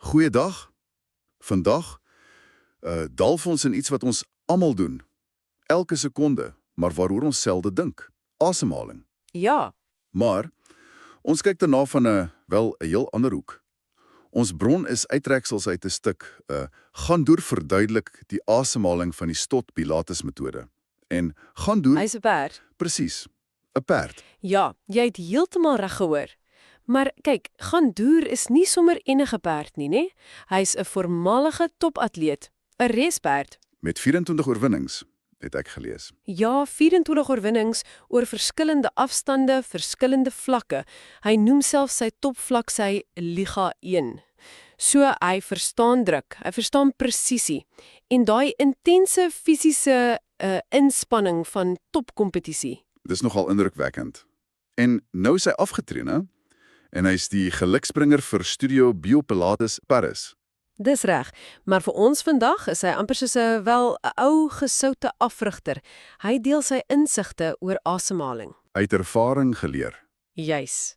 Goeiedag. Vandag delf ons in iets wat ons almal doen. Elke sekonde, maar waaroor ons selde dink. Asemhaling. Ja, Maar ons kyk daarna van 'n heel ander hoek. Ons bron is uittreksels uit 'n stuk Gandoer verduidelik die asemhaling van die Stott-Pilates metode. En Gandoer, hy's 'n perd. presies, 'n perd. Ja, jy het heeltemal reg gehoor. Maar kyk, Gandoer is nie sommer enige perd nie, né? Hy's 'n voormalige topatleet, 'n resperd. Met 24 oorwinnings, het ek gelees. Ja, 24 oorwinnings oor verskillende afstande, verskillende vlakke. Hy noem self sy topvlak sy Liga 1. So hy verstaan druk, hy verstaan presisie en daai intense fisiese inspanning van topkompetisie. Dis nogal indrukwekkend. En nou is hy afgetraine en hy's die geluksbringer vir Studio Biopilates Paris. Dis reg, maar vir ons vandag is hy amper soos 'n ou gesoute afrigter. Hy deel sy insigte oor asemhaling. Uit ervaring geleer. Juis.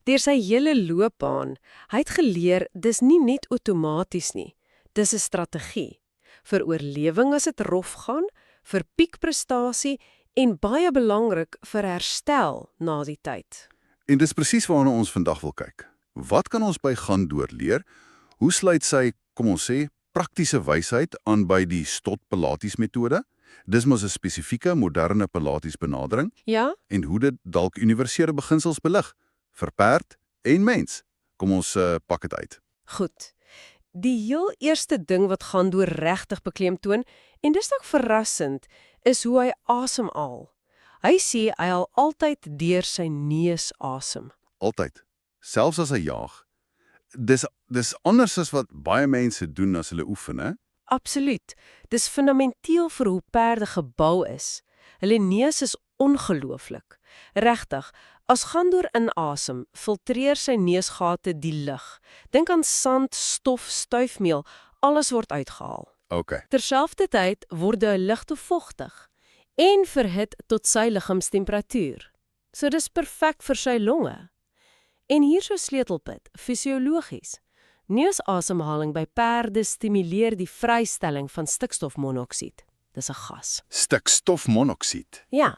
Deur sy hele loopbaan, hy het geleer dis nie net outomaties nie. Dis 'n strategie vir oorlewing as dit rof gaan, vir piekprestasie en baie belangrik vir herstel na die tyd. En dis presies waarna ons vandag wil kyk. Wat kan ons by Gandoer leer? Hoe sluit sy, kom ons sê, praktiese wysheid aan by die Stott-Pilates metode? Dis mos 'n spesifieke moderne Pilates benadering Ja? en hoe dit dalk universele beginsels belig vir perd en mens. Kom ons pak dit uit. Goed. Die heel eerste ding wat Gandoer regtig beklemtoon, en dis ook verrassend, is hoe hy asemhaal. Hy sê hy haal altyd deur sy neus asem. Altyd. Selfs as hy jaag. Dis anders as wat baie mense doen as hulle oefen, hè? Absoluut. Dis fundamenteel vir hoe perde gebou is. Hulle neus is ongelooflik. Regtig, as Gandoer inasem, filtreer sy neusgate die lug. Dink aan sand, stof, stuifmeel, alles word uitgehaal. OK. Terselfdertyd word hy ligte vochtig en verhit tot sy liggaamstemperatuur. So dis perfek vir sy longe. En hier so sleutelpunt, fisiologies. Neusasemhaling by perde stimuleer die vrystelling van stikstofmonoksied. Dis 'n gas. Stikstofmonoksied. Ja,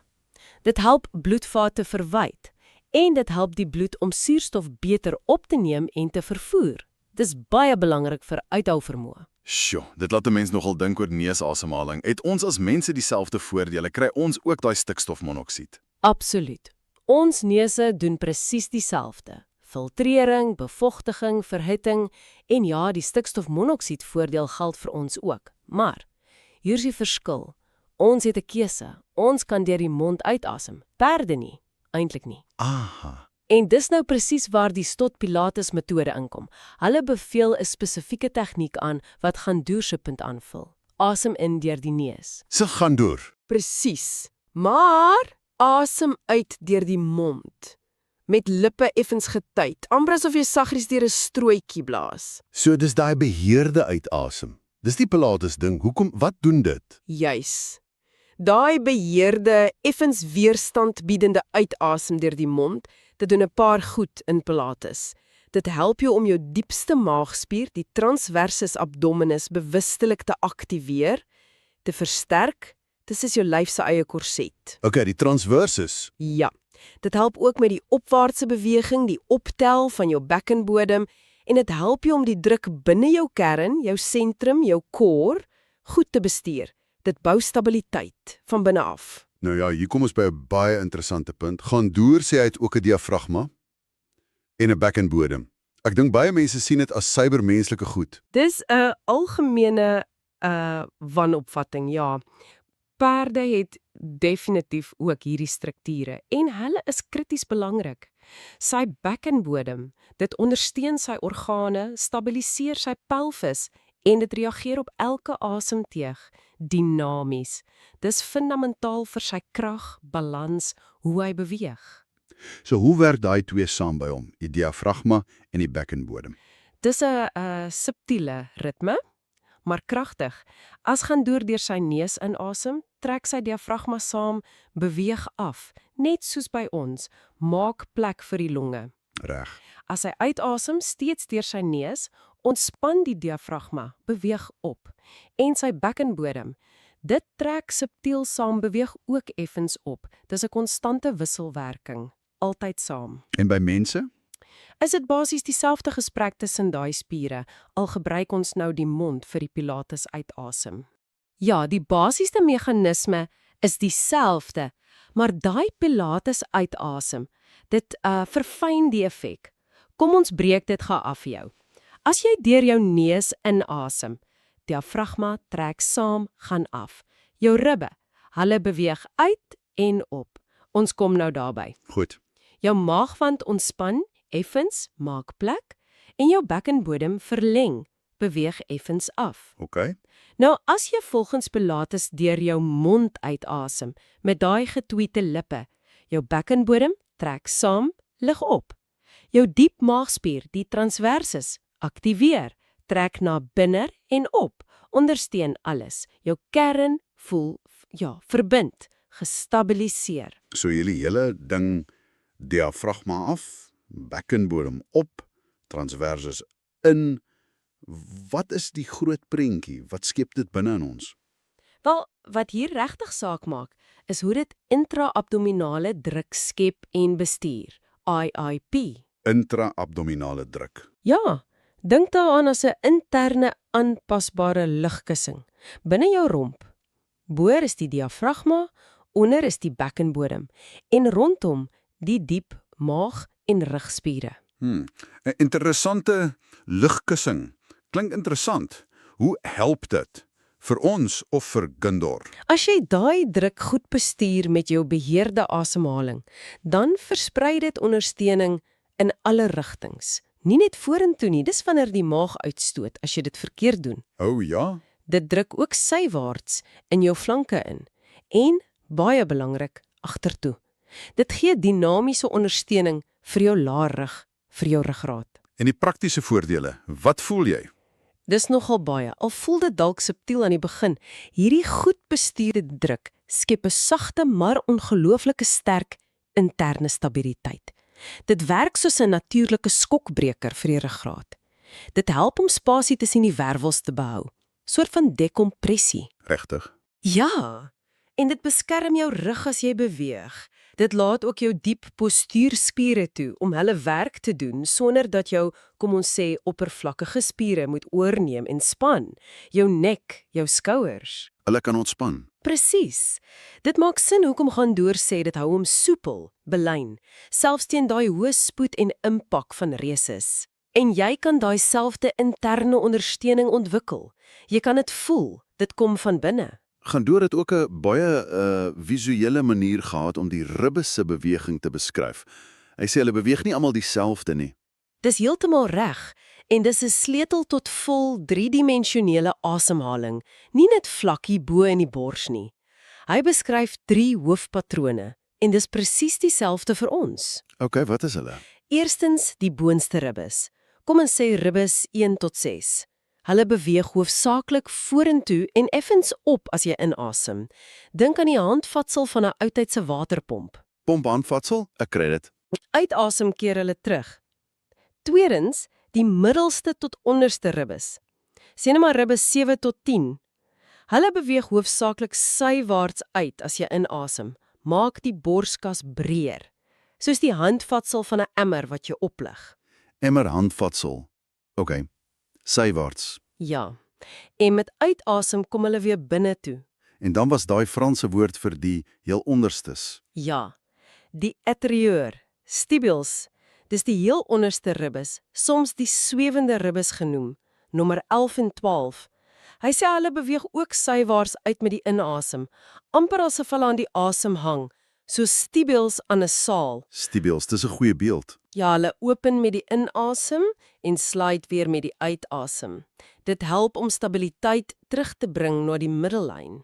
dit help bloedvate verwyd en dit help die bloed om suurstof beter op te neem en te vervoer. Dis baie belangrik vir uithouvermoë. Sjoe, dit laat 'n mens nogal dink oor neusasemhaling. Het ons as mense dieselfde voordele? Kry ons ook daai stikstofmonoksied? Absoluut. Ons neuse doen presies dieselfde. Filtrering, bevochtiging, verhitting en ja, die stikstofmonoksied voordeel geld vir ons ook. Maar hier's die verskil. Ons het 'n keuse. Ons kan deur die mond uitasem. Perde nie, eintlik nie. Aha. En dis nou presies waar die Stott-Pilates metode inkom. Hulle beveel 'n spesifieke tegniek aan wat Gandoer se punt aanvul. Asem in deur die neus. Se Gandoer. Presies. Maar asem uit deur die mond. Met lippe effens getuit, amper asof jy saggies deur 'n strooitjie blaas. So dis daai beheerde uitasem. Dis die Pilates ding. Wat doen dit? Juis. Daai beheerde, effens weerstand biedende uitasem deur die mond, dit doen 'n paar goed in Pilates. Dit help jou om jou diepste maagspier, die transversus abdominis, bewustelik te aktiveer, te versterk. Dis is jou lyf se eie korset. Okay, die transversus. Ja. Dit help ook met die opwaartse beweging, die optel van jou bekkenbodem en dit help jou om die druk binne jou kern, jou sentrum, jou core goed te bestuur. Dit bou stabiliteit van binne af. Nou ja, hier kom ons by 'n baie interessante punt. Gandoer sê hy het ook 'n diafragma en 'n bekkenbodem. Ek dink baie mense sien dit as suiwermenslike goed. Dis 'n algemene wanopvatting, ja. Perde het definitief ook hierdie strukture en hulle is krities belangrik. Sy bekkenbodem, dit ondersteun sy organe, stabiliseer sy pelvis en dit reageer op elke asemteug dinamies. Dis fundamentaal vir sy krag, balans, hoe hy beweeg. So hoe werk daai twee saam by hom, die diafragma en die bekkenbodem? Dis 'n subtiele ritme, maar kragtig. As Gandoer deur sy neus inasem, trek sy diafragma saam, beweeg af, net soos by ons, maak plek vir die longe. Reg. As hy uitasem steeds deur sy neus, ontspan die diafragma, beweeg op. En sy bekkenbodem, dit trek subtiel saam, beweeg ook effens op. Dis 'n konstante wisselwerking, altyd saam. En by mense? Is dit basies dieselfde gesprek tussen daai spiere, al gebruik ons nou die mond vir die pilates uitasem. Ja, die basiese meganisme is dieselfde, maar daai pilates uitasem, dit verfyn die effek. Kom ons breek dit gou af vir jou. As jy deur jou neus inasem, diafragma trek saam, gaan af. Jou ribbe, hulle beweeg uit en op. Ons kom nou daarby. Goed. Jou maagwand ontspan, effens, maak plek, en jou bekkenbodem verleng, beweeg effens af. OK. Nou, as jy volgens Pilates deur jou mond uitasem, met daai getweete lippe, jou bekkenbodem trek saam, lig op. Jou diep maagspier, die transversus, aktiveer, trek na binne en op, ondersteun alles. Jou kern voel, verbind, gestabiliseer. So julle hele ding diafragma af, bekkenbodem op, transversus in. Wat is die groot prentjie? Wat skep dit binne in ons? Wel, wat hier regtig saak maak, is hoe dit intra-abdominale druk skep en bestuur, IIP. Intra-abdominale druk. Ja, dink daaraan as 'n interne aanpasbare lugkussing binne jou romp. Bo is die diafragma, onder is die bekkenbodem en rondom die diep maag- en rugspiere. 'n Interessante lugkussing. Klink interessant. Hoe help dit? Vir ons of vir Gundor? As jy daai druk goed bestuur met jou beheerde asemhaling, dan versprei dit ondersteuning in alle rigtings. Nie net vorentoe nie, dis wanneer die maag uitstoot as jy dit verkeerd doen. O ja? Dit druk ook sywaarts in jou flanke in en, baie belangrik, agtertoe. Dit gee dinamiese ondersteuning vir jou laarrug, vir jou ruggraat. En die praktiese voordele, wat voel jy? Dis nogal baie, al voel dit dalk subtiel aan die begin. Hierdie goed bestuurde druk skep 'n sagte maar ongelooflike sterk interne stabiliteit. Dit werk soos 'n natuurlike skokbreker vir die ruggraat. Dit help om spasie tussen die wervels te behou, soort van dekompressie. Regtig? Ja, en dit beskerm jou rug as jy beweeg. Dit laat ook jou diep postuurspiere toe om hulle werk te doen sonder dat jou, kom ons sê, oppervlakkige spiere moet oorneem en span. Jou nek, jou skouers. Hulle kan ontspan. Presies. Dit maak sin hoekom gaan deur sê dit hou hom soepel, belyn, selfs teen daai hoë spoed en impak van reses. En jy kan daai selfde interne ondersteuning ontwikkel. Jy kan dit voel, dit kom van binne. Gundor het ook 'n baie visuele manier gehad om die ribbe se beweging te beskryf. Hy sê hulle beweeg nie almal dieselfde nie. Dis heeltemal reg en dis 'n sleutel tot vol driedimensionele asemhaling, nie net vlakkie bo in die bors nie. Hy beskryf 3 hoofpatrone en dis presies dieselfde vir ons. OK, wat is hulle? Eerstens die boonste ribbes. Kom ons sê ribbes 1 tot 6. Hulle beweeg hoofsaaklik vorentoe en effens op as jy inasem. Dink aan die handvatsel van 'n oudtydse waterpomp. Pomphandvatsel? Ek kry dit. Uitasem keer hulle terug. Tweedens, die middelste tot onderste ribbes. Sê net maar ribbes 7 tot 10. Hulle beweeg hoofsaaklik sywaarts uit as jy inasem. Maak die borskas breër, soos die handvatsel van 'n emmer wat jy oplig. Emmer handvatsel. OK. Sywaarts. Ja. En met uitasem kom hulle weer binne toe. En dan was daai Franse woord vir die heel onderstes. Ja. Die eterieur, stibials, dis die heel onderste ribbes, soms die swewende ribbes genoem, nommer 11 en 12. Hy sê hulle beweeg ook sywaarts uit met die inasem, amper asof hulle aan die asem hang, soos stibials aan 'n saal. Stibials, dis 'n goeie beeld. Ja, hulle open met die inasem en sluit weer met die uitasem. Dit help om stabiliteit terug te bring na die middellyn.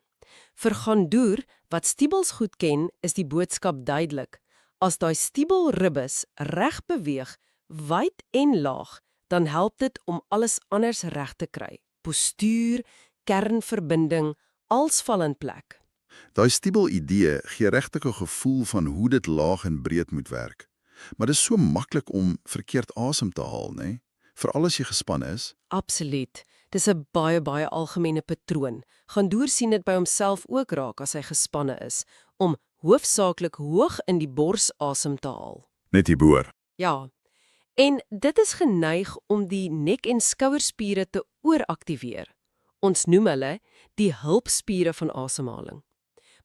Vir Gundor, wat stibials goed ken, is die boodskap duidelik. As daai stibelribbes reg beweeg, wyd en laag, dan help dit om alles anders reg te kry. Postuur, kernverbinding, als val in plek. Daai stibel idee gee regtig 'n gevoel van hoe dit laag en breed moet werk. Maar dis so maklik om verkeerd asem te haal, né? Veral as jy gespanne is. Absoluut. Dis 'n baie algemene patroon. Gaan Deur sien dit by homself ook raak as hy gespanne is, om hoofsaaklik hoog in die bors asem te haal. Net die boor. Ja. En dit is geneig om die nek- en skouerspiere te ooraktiveer. Ons noem hulle die hulpspiere van asemhaling.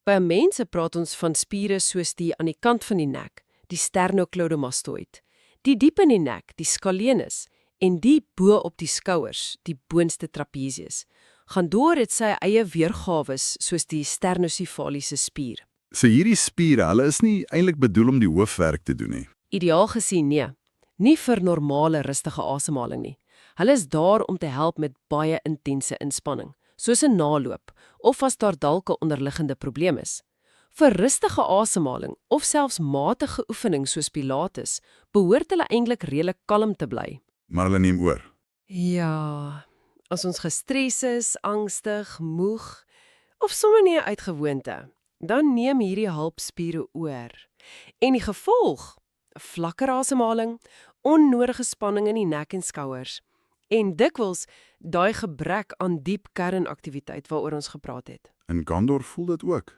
By mense praat ons van spiere soos die aan die kant van die nek, die sternocleidomastoid, die diep in die nek, die scalenus, en die bo op die skouers, die boonste trapezius. Gaan Deur het sy eie weergawes soos die sternocefaliese spier. So hierdie spiere, hulle is nie eintlik bedoel om die hoofwerk te doen nie. Ideaal gesien nee, nie vir normale rustige asemhaling nie. Hulle is daar om te help met baie intense inspanning, soos 'n naloop, of as daar dalk 'n onderliggende probleem is. Vir rustige asemhaling, of selfs matige oefening soos pilates, behoort hulle eintlik redelik kalm te bly. Maar hulle neem oor. Ja, as ons gestres is, angstig, moeg, of sommer nie uit gewoonte, dan neem hierdie hulpspiere oor. En die gevolg? Vlakker asemhaling, onnodige spanning in die nek en skouers, en dikwels daai gebrek aan diep kernaktiwiteit waaroor ons gepraat het. En Gandor voel dit ook.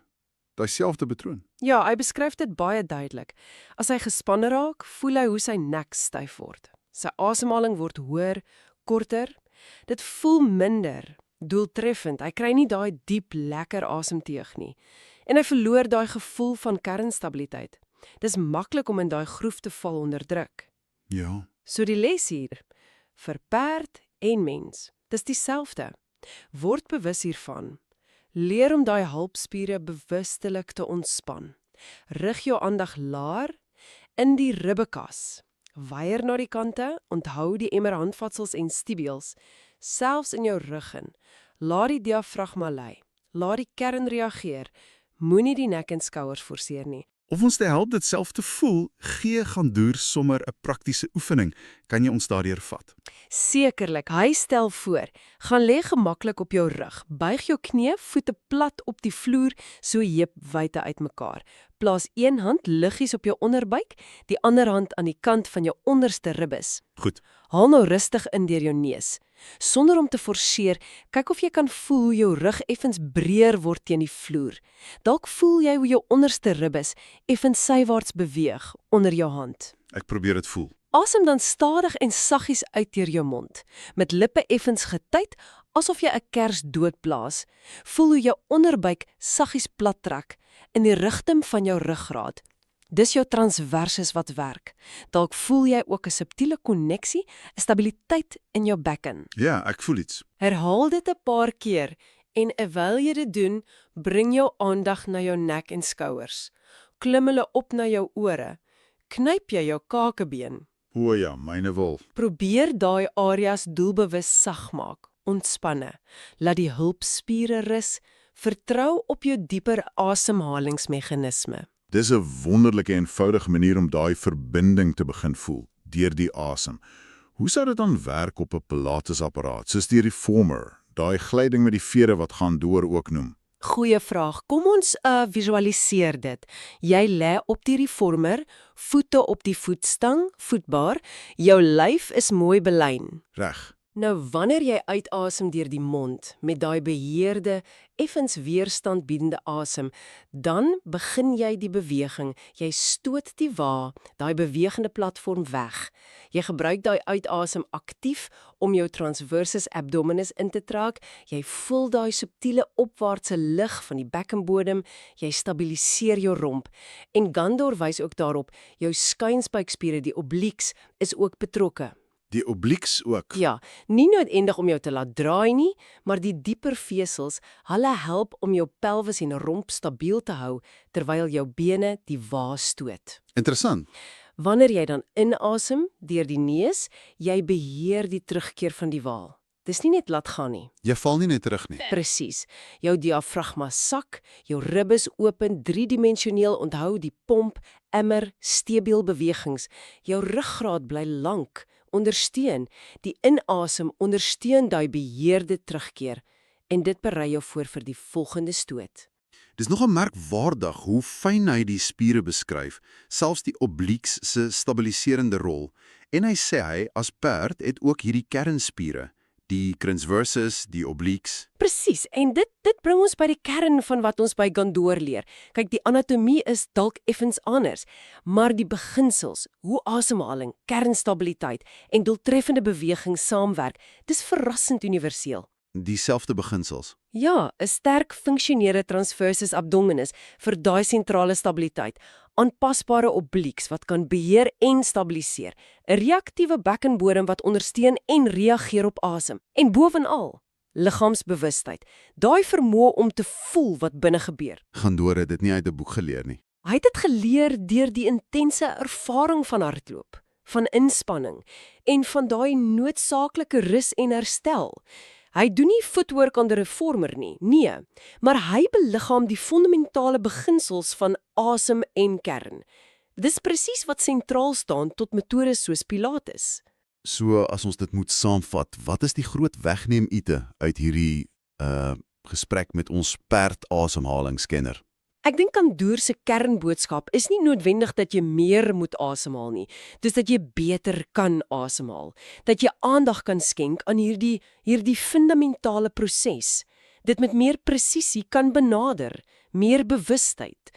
Daai selfde patroon. Ja, hy beskryf dit baie duidelik. As hy gespanne raak, voel hy hoe sy nek styf word. Sy asemhaling word hoër, korter. Dit voel minder doeltreffend. Hy kry nie daai diep, lekker asemteug nie. En hy verloor daai gevoel van kernstabiliteit. Dis maklik om in daai groef te val onder druk. Ja. So die les hier, vir perd en mens, dis dieselfde. Word bewus hiervan. Leer om daai hulpspiere bewustelik te ontspan. Rig jou aandag laer in die ribbekas. Weier na die kante, onthou die emmer handvatsels en stibiels, selfs in jou rug in. Laat die diafragma lei. Laat die kern reageer. Moenie die nek en skouers forceer nie. Of ons te help dit self te voel, gee Gandor sommer 'n praktiese oefening. Kan jy ons daardeur vat? Sekerlik, hy stel voor, gaan lê gemaklik op jou rug, buig jou knie, voete plat op die vloer, so heupwyte uitmekaar. Plaas een hand liggies op jou onderbuik, die ander hand aan die kant van jou onderste ribbes. Goed. Haal nou rustig in deur jou neus. Sonder om te forceer, kyk of jy kan voel hoe jou rug effens breër word teen die vloer. Dalk voel jy hoe jou onderste ribbes effens sywaarts beweeg onder jou hand. Ek probeer dit voel. Asem dan stadig en saggies uit deur jou mond, met lippe effens getuit, asof jy 'n kers doodblaas. Voel hoe jou onderbuik saggies plat trek in die rigting van jou ruggraat. Dis jou transversus wat werk. Dalk voel jy ook 'n subtiele konneksie, 'n stabiliteit in jou bekken. Ja, ek voel iets. Herhaal dit 'n paar keer en terwyl jy dit doen, bring jou aandag na jou nek en skouers. Klim hulle op na jou ore. Knyp jy jou kakebeen. O ja, myne wil. Probeer daai areas doelbewus sag maak, ontspanne. Laat die hulpspiere rus. Vertrou op jou dieper asemhalingsmeganisme. Dis 'n wonderlike eenvoudige manier om daai verbinding te begin voel, deur die asem. Hoe sou dit dan werk op 'n Pilates-apparaat, soos die Reformer, daai glyding met die vere wat Gandor ook noem? Goeie vraag. Kom ons visualiseer dit. Jy lê op die Reformer, voete op die voetstang, voetbaar. Jou lyf is mooi belyn. Reg. Nou wanneer jy uitasem deur die mond met daai beheerde, effens weerstand biedende asem, dan begin jy die beweging. Jy stoot die wa, daai bewegende platform weg. Jy gebruik daai uitasem aktief om jou transversus abdominis in te trek. Jy voel daai subtiele opwaartse lig van die bekkenbodem. Jy stabiliseer jou romp. En Gandor wys ook daarop, jou skuinspykspiere, die obliques, is ook betrokke. Die obliques ook. Ja, nie noodwendig om jou te laat draai nie, maar die dieper vesels, hulle help om jou pelvis en romp stabiel te hou, terwyl jou bene die wa stoot. Interessant. Wanneer jy dan inasem deur die neus, jy beheer die terugkeer van die wa. Dis nie net laat gaan nie. Jy val nie net terug nie. Presies. Jou diafragma sak, jou ribbes open, driedimensioneel, onthou die pomp, emmer, steebielbewegings. Jou ruggraat bly lank, ondersteun. Die inasem ondersteun daai beheerde terugkeer en dit berei jou voor vir die volgende stoot. Dis nogal merkwaardig hoe fyn hy die spiere beskryf, selfs die obliques se stabiliserende rol. En hy sê hy as perd het ook hierdie kernspiere, die transversus, die obliques. Presies, en dit bring ons by die kern van wat ons by Gandoor leer. Kyk, die anatomie is dalk effens anders, maar die beginsels, hoe asemhaling, kernstabiliteit en doeltreffende beweging saamwerk, dis verrassend universeel. Dieselfde beginsels. Ja, 'n sterk funksionele transversus abdominis vir daai sentrale stabiliteit, aanpasbare obliques wat kan beheer en stabiliseer, 'n reaktiewe bekkenbodem wat ondersteun en reageer op asem, en bovenal, liggaamsbewustheid, daai vermoë om te voel wat binne gebeur. Gandoor het dit nie uit 'n boek geleer nie. Hy het dit geleer deur die intense ervaring van hardloop, van inspanning en van daai noodsaaklike rus en herstel. Hy doen nie footwork aan die reformer nie, nee, maar hy beliggaam die fundamentale beginsels van asem en kern. Dis presies wat sentraal staan tot metodes soos Pilates. So as ons dit moet saamvat, wat is die groot wegneem-ite uit hierdie gesprek met ons perd-asemhalingskenner? Ek dink Gandoor se kernboodskap is nie noodwendig dat jy meer moet asemhaal nie. Dis dat jy beter kan asemhaal. Dat jy aandag kan skenk aan hierdie fundamentale proses. Dit met meer presisie kan benader, meer bewustheid.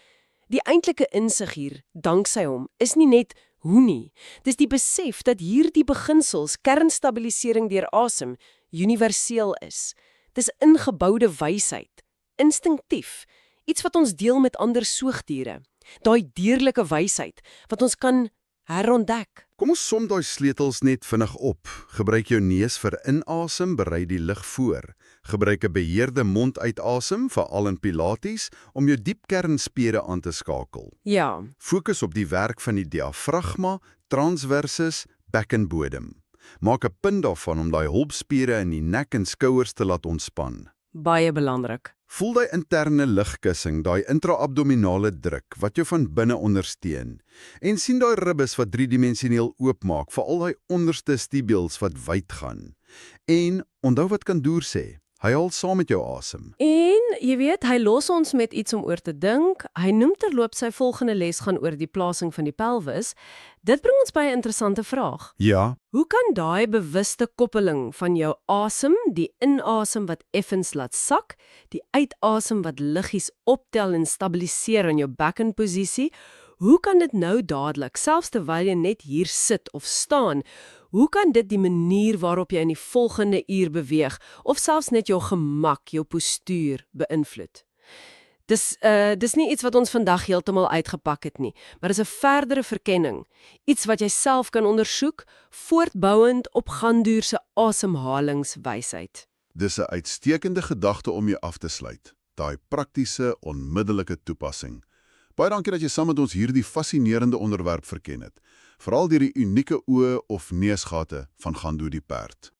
Die eintlike insig hier, danksy hom, is nie net hoe nie. Dis die besef dat hierdie beginsels, kernstabilisering deur asem, universeel is. Dis ingeboude wysheid, instinktief. Iets wat ons deel met ander soogdiere. Daai dierlike wysheid wat ons kan herontdek. Kom ons som daai sleutels net vinnig op. Gebruik jou neus vir inasem, berei die lug voor. Gebruik 'n beheerde monduitasem, veral in Pilates, om jou diep kernspiere aan te skakel. Ja, Fokus op die werk van die diafragma, transversus, bekkenbodem. Maak 'n punt daarvan om daai hulpspiere in die nek en skouers te laat ontspan. baie belangrik. Voel daai interne lugkussing, daai intra-abdominale druk wat jou van binne ondersteun. En sien daai ribbes wat driedimensioneel oopmaak, veral daai onderste stibials wat wyd gaan. En onthou wat Gandoor sê, hy haal saam met jou asem. En jy weet, hy los ons met iets om oor te dink. Hy noem terloops sy volgende les gaan oor die plasing van die pelvis. Dit bring ons by 'n interessante vraag. Ja, Hoe kan daai bewuste koppeling van jou asem, die inasem wat effens laat sak, die uitasem wat liggies optel en stabiliseer in jou bekkenposisie, hoe kan dit nou dadelik, selfs terwyl jy net hier sit of staan, hoe kan dit die manier waarop jy in die volgende uur beweeg, of selfs net jou gemak, jou postuur beïnvloed? Dis nie iets wat ons vandag heeltemal uitgepak het nie, maar is 'n verdere verkenning. Iets wat jy self kan ondersoek, voortbouend op Gandoor se asemhalingswysheid. dis 'n uitstekende gedagte om jou af te sluit. Daai praktiese, onmiddellike toepassing. Baie dankie dat jy saam met ons hierdie fascinerende onderwerp verken het, veral deur die unieke oë of neusgate van Gandoor die perd.